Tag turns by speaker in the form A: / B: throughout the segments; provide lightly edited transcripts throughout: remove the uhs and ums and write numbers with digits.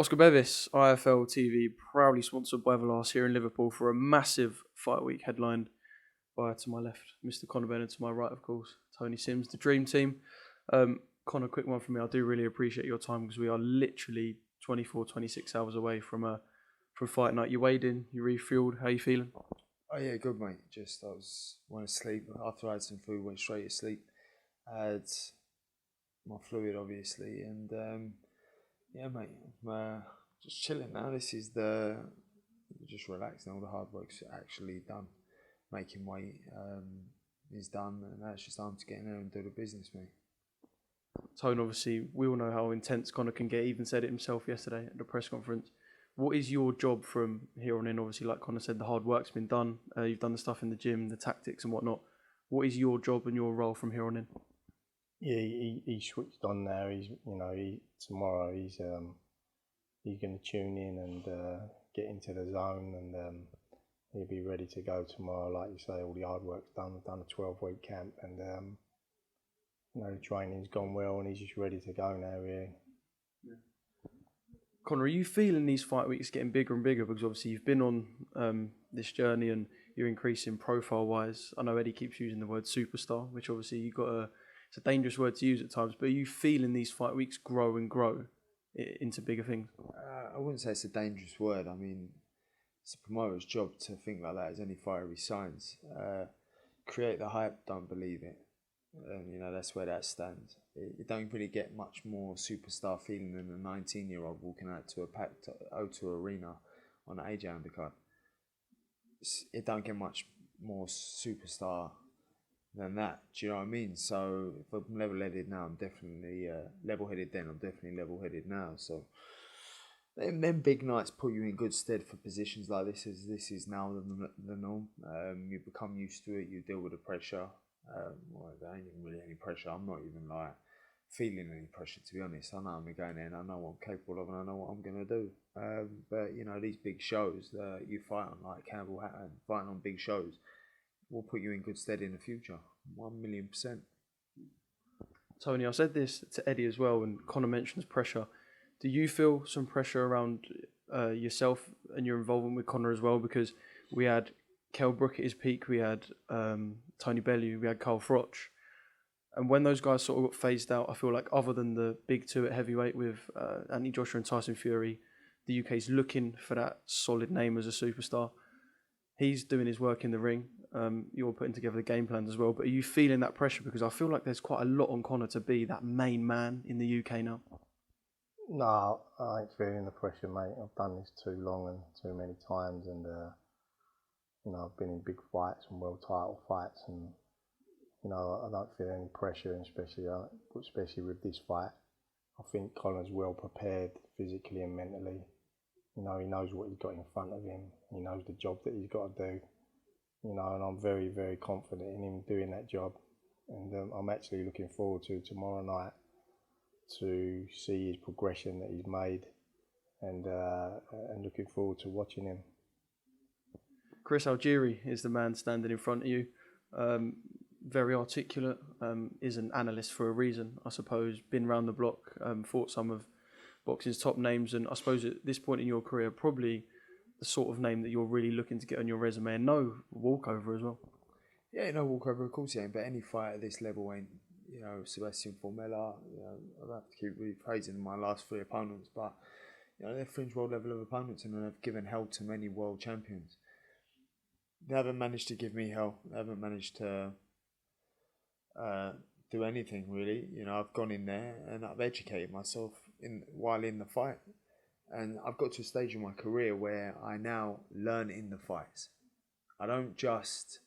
A: Oscar Bevis, IFL TV, proudly sponsored by Everlast here in Liverpool for a massive fight week headlined by, to my left, Mr. Conor Benn, and to my right, of course, Tony Sims, the Dream Team. Conor, quick one from me. I do really appreciate your time because we are literally 24, 26 hours away from fight night. You weighed in, you refueled. How you feeling?
B: Oh yeah, good mate. Just went to sleep after I had some food. Went straight to sleep. I had my fluid obviously, and yeah, mate. I'm just chilling now. Just relaxing. All the hard work's actually done. Making weight is done, and now it's just time to get in there and do the business, mate.
A: Tone, obviously, we all know how intense Conor can get. He even said it himself yesterday at the press conference. What is your job from here on in? Obviously, like Conor said, the hard work's been done. You've done the stuff in the gym, the tactics and whatnot. What is your job and your role from here on in?
C: Yeah, he switched on now. Tomorrow he's going to tune in and get into the zone, and he'll be ready to go tomorrow. Like you say, all the hard work's done. We've done a 12-week camp, and the training's gone well, and he's just ready to go now. Really.
A: Yeah. Conor, are you feeling these fight weeks getting bigger and bigger? Because obviously you've been on this journey and you're increasing profile-wise. I know Eddie keeps using the word superstar, which obviously it's a dangerous word to use at times, but are you feeling these fight weeks grow and grow into bigger things?
B: I wouldn't say it's a dangerous word. I mean, it's a promoter's job to think like that as any fighter he signs. Create the hype, don't believe it. And, that's where that stands. You don't really get much more superstar feeling than a 19-year-old walking out to a packed O2 arena on an AJ undercard. It don't get much more superstar than that. Do you know what I mean? So if I'm level-headed now, I'm definitely level-headed then. I'm definitely level-headed now. So them big nights put you in good stead for positions like this. This is now the norm. You become used to it. You deal with the pressure. There ain't even really any pressure. I'm not even feeling any pressure, to be honest. I know I'm going there and I know what I'm capable of and I know what I'm going to do. But these big shows that you fight on, like Campbell Hatton, fighting on big shows, will put you in good stead in the future. 1,000,000%.
A: Tony, I said this to Eddie as well, and Conor mentions pressure. Do you feel some pressure around yourself and your involvement with Conor as well? Because we had Kell Brook at his peak, we had Tony Bellew, we had Carl Froch. And when those guys sort of got phased out, I feel like other than the big two at heavyweight with Anthony Joshua and Tyson Fury, the UK's looking for that solid name as a superstar. He's doing his work in the ring. You're putting together the game plans as well. But are you feeling that pressure? Because I feel like there's quite a lot on Conor to be that main man in the UK now.
C: No, I ain't feeling the pressure, mate. I've done this too long and too many times, and I've been in big fights and world title fights, and I don't feel any pressure, and especially with this fight. I think Conor's well prepared physically and mentally. He knows what he's got in front of him. He knows the job that he's got to do. And I'm very, very confident in him doing that job. And I'm actually looking forward to tomorrow night to see his progression that he's made, and looking forward to watching him.
A: Chris Algieri is the man standing in front of you. Very articulate, is an analyst for a reason, I suppose. Been round the block, fought some of boxing's top names, and I suppose at this point in your career, probably the sort of name that you're really looking to get on your resume, and no walkover as well.
B: Yeah, no walkover, of course he ain't, but any fight at this level ain't, Sebastian Formella, I'd have to keep rephrasing my last three opponents, but, they're fringe world level of opponents, and they've given hell to many world champions. They haven't managed to give me hell. They haven't managed to do anything really. I've gone in there and I've educated myself while in the fight, and I've got to a stage in my career where I now learn in the fights. I don't just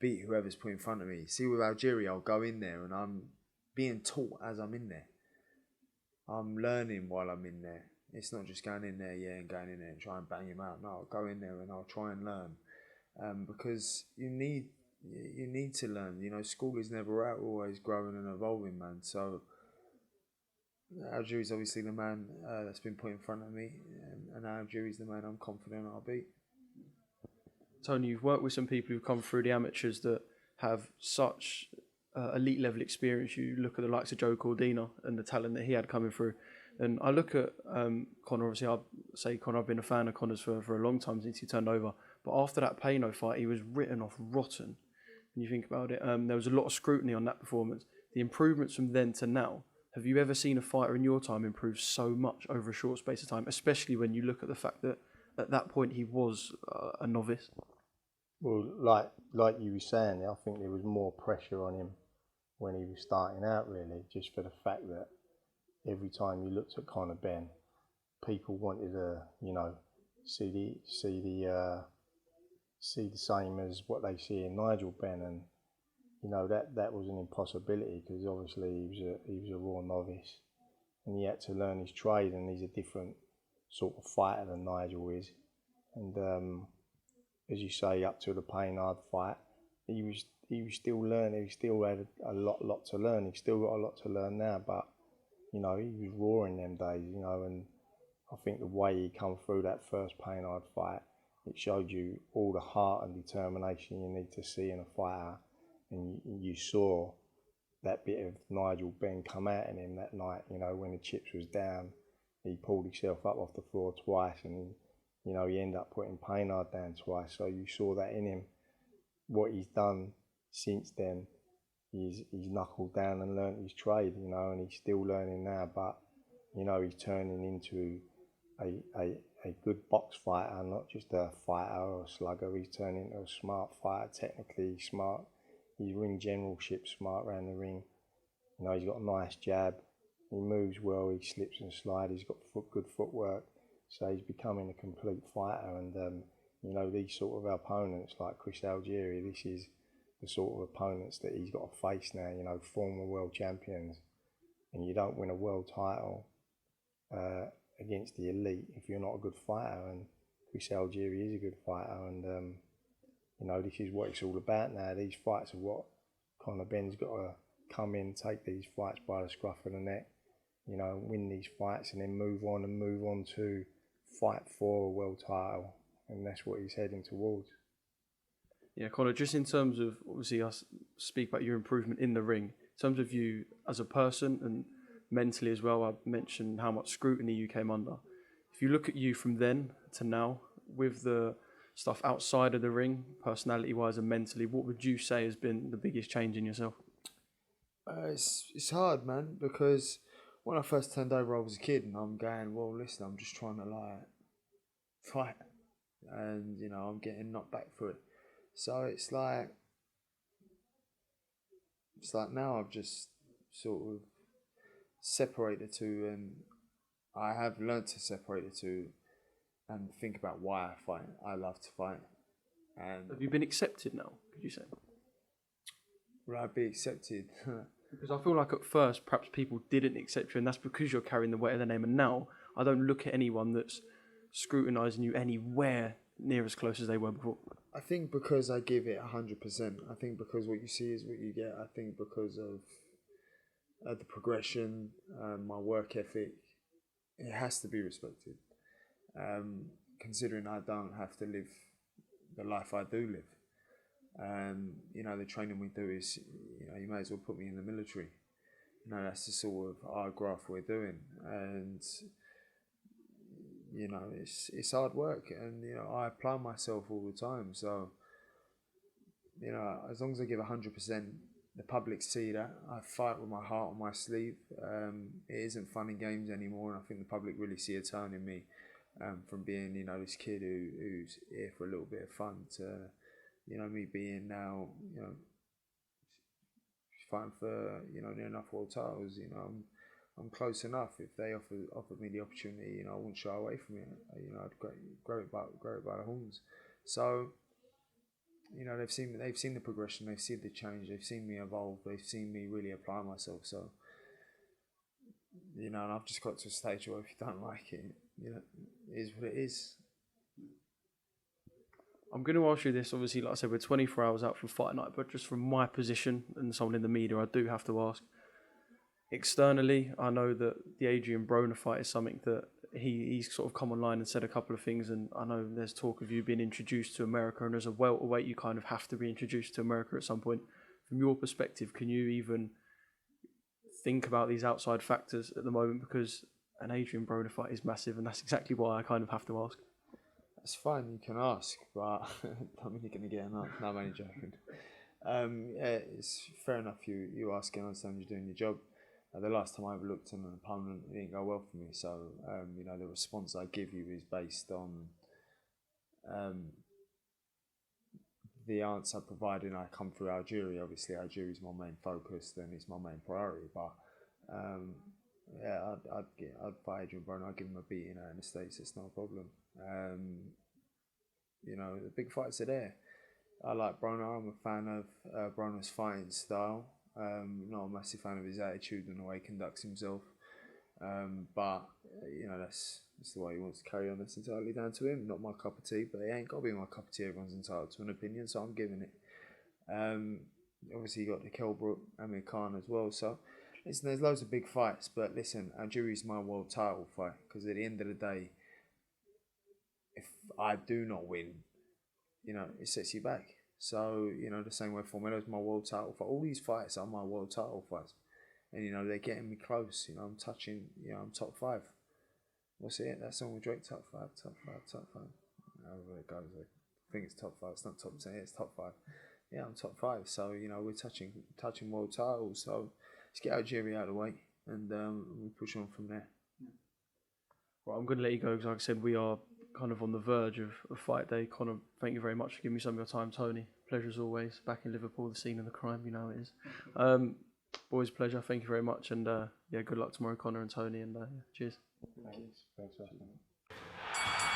B: beat whoever's put in front of me. See, with Algieri, I'll go in there and I'm being taught as I'm in there. I'm learning while I'm in there. It's not just going in there, and going in there and try and bang him out. No, I'll go in there and I'll try and learn, because you need to learn. School is never out, always growing and evolving, man. So Algieri's obviously the man that's been put in front of me, and Algieri's the man I'm confident I'll beat.
A: Tony, you've worked with some people who've come through the amateurs that have such elite level experience. You look at the likes of Joe Cordina and the talent that he had coming through. And I look at Conor. Obviously, I say Conor. I've been a fan of Conor's for a long time since he turned over. But after that Payno fight, he was written off rotten. When you think about it, there was a lot of scrutiny on that performance. The improvements from then to now. Have you ever seen a fighter in your time improve so much over a short space of time? Especially when you look at the fact that at that point he was a novice.
C: Well, like you were saying, I think there was more pressure on him when he was starting out, really, just for the fact that every time you looked at Conor Benn, people wanted to, see the same as what they see in Nigel Benn, and that was an impossibility because obviously he was a raw novice, and he had to learn his trade, and he's a different sort of fighter than Nigel is, and as you say, up to the Payne-Hard fight, he was still learning. He still had a lot to learn. He's still got a lot to learn now, but he was raw in them days, and I think the way he come through that first Payne-Hard fight, it showed you all the heart and determination you need to see in a fighter, and you saw that bit of Nigel Benn come out in him that night. When the chips was down, he pulled himself up off the floor twice, and he ended up putting Payne-Hard down twice. So you saw that in him. What he's done since then, he's knuckled down and learnt his trade, and he's still learning now. But he's turning into a good box fighter, not just a fighter or a slugger. He's turning into a smart fighter, technically smart. His ring generalship smart around the ring. He's got a nice jab. He moves well. He slips and slides. He's got good footwork. So he's becoming a complete fighter. And these sort of opponents like Chris Algieri, this is the sort of opponents that he's got to face now. Former world champions, and you don't win a world title against the elite if you're not a good fighter. And Chris Algieri is a good fighter, and this is what it's all about now. These fights are what Conor Benn's got to come in, take these fights by the scruff of the neck, win these fights, and then move on to fight for a world title, and that's what he's heading towards.
A: Yeah, Conor, just in terms of, obviously, us speak about your improvement in the ring, in terms of you as a person and mentally as well, I mentioned how much scrutiny you came under. If you look at you from then to now, with the stuff outside of the ring, personality-wise and mentally, what would you say has been the biggest change in yourself?
B: It's hard, man, because when I first turned over, I was a kid, and I'm going, well, listen, I'm just trying to fight, and I'm getting knocked back for it. So it's like now I've just sort of separated the two, and I have learned to separate the two and think about why I fight. I love to fight. And
A: have you been accepted now, could you say?
B: Will I be accepted?
A: Because I feel like at first perhaps people didn't accept you, and that's because you're carrying the weight of the name. And now I don't look at anyone that's scrutinising you anywhere near as close as they were before.
B: I think because I give it 100%. I think because what you see is what you get. I think because of the progression, my work ethic, it has to be respected. Considering I don't have to live the life I do live. The training we do is, you may as well put me in the military. That's the sort of hard graft we're doing, and it's hard work, and I apply myself all the time. So as long as I give 100%, the public see that I fight with my heart on my sleeve. It isn't fun and games anymore, and I think the public really see a turn in me, from being this kid who's here for a little bit of fun to me being now, fighting for, near enough world titles. I'm close enough. If they offered me the opportunity, I wouldn't shy away from it. I'd grow it by the horns. So, they've seen the progression, they've seen the change, they've seen me evolve, they've seen me really apply myself. So, and I've just got to a stage where if you don't like it, it is what it is.
A: I'm going to ask you this, obviously, like I said, we're 24 hours out from fight night, but just from my position and someone in the media, I do have to ask. Externally, I know that the Adrian Broner fight is something that he's sort of come online and said a couple of things, and I know there's talk of you being introduced to America, and as a welterweight, you kind of have to be introduced to America at some point. From your perspective, can you even think about these outside factors at the moment? Because an Adrian Broner fight is massive, and that's exactly why I kind of have to ask.
B: That's fine, you can ask, but I mean, you're going to get enough. No, I'm only joking. Yeah, it's fair enough you asking, I understand you're doing your job. The last time I ever looked at an opponent, it didn't go well for me. So, you know, the response I give you is based on the answer I provide, and I come through Algieri. Obviously, Algieri is my main focus, then it's my main priority. But yeah, I'd fight Adrian Broner. I'd give him a beating out in the States. It's not a problem. You know, the big fights are there. I like Broner. I'm a fan of Broner's fighting style. Not a massive fan of his attitude and the way he conducts himself. But you know, that's the way he wants to carry on. That's entirely down to him. Not my cup of tea, but it ain't got to be my cup of tea. Everyone's entitled to an opinion, so I'm giving it. Obviously, you got the Kelbrook, Amir Khan as well. So listen, there's loads of big fights, but listen, Algieri's my world title fight, because at the end of the day, if I do not win, you know, it sets you back. So, you know, the same way Formelo's my world title fight. All these fights are my world title fights. And, you know, they're getting me close. You know, I'm touching, you know, I'm top 5. What's it? That song with Drake, top 5, top 5, top 5. However it goes. I think it's top 5. It's not top 10, it's top 5. Yeah, I'm top 5. So, you know, we're touching world titles. So, let's get Algeria out of the way. And we push on from there.
A: Right, I'm going to let you go because, like I said, we are kind of on the verge of fight day. Conor, thank you very much for giving me some of your time. Tony, pleasure as always. Back in Liverpool, the scene of the crime, you know it is. Always a pleasure. Thank you very much. And yeah, good luck tomorrow, Conor and Tony. And yeah, cheers.
C: Thanks for having me.